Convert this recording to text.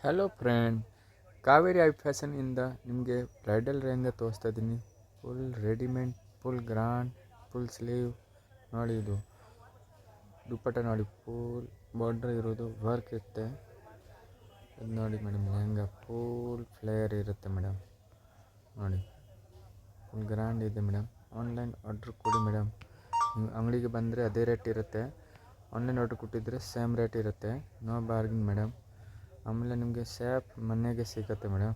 Hello friend, Kaveri ಐ ಫ್ಯಾಷನಿಂದ ನಿಮಗೆ ಬ್ರೈಡಲ್ ಲೆಹಂಗಾ ತೋರಿಸ್ತಾ ಇದ್ದೀನಿ. Full readymade, full grand, full sleeve ನೋಡಿ. ಇದು ದುಪ್ಪಟ್ಟ ನೋಡಿ, ಫುಲ್ ಬಾರ್ಡರ್ ಇರೋದು ವರ್ಕ್ ಇರುತ್ತೆ. ಇದು ನೋಡಿ ಮೇಡಮ್, ಲೆಹಂಗಾ ಫುಲ್ ಫ್ಲೇಯರ್ ಇರುತ್ತೆ ಮೇಡಮ್. ನೋಡಿ, ಫುಲ್ ಗ್ರ್ಯಾಂಡ್ ಇದೆ ಮೇಡಮ್. ಆನ್ಲೈನ್ ಆರ್ಡ್ರ್ ಕೊಡಿ ಮೇಡಮ್. ನೀವು ಅಂಗಡಿಗೆ ಬಂದರೆ ಅದೇ ರೇಟ್ ಇರುತ್ತೆ. ಆನ್ಲೈನ್ ಆರ್ಡ್ರ್ ಕೊಟ್ಟಿದ್ದರೆ ಸೇಮ್ ರೇಟ್ ಇರುತ್ತೆ. No bargaining madam. ಆಮೇಲೆ ನಿಮಗೆ ಸೇಫ್ ಮನೆಗೆ ಸಿಗುತ್ತೆ ಮೇಡಮ್.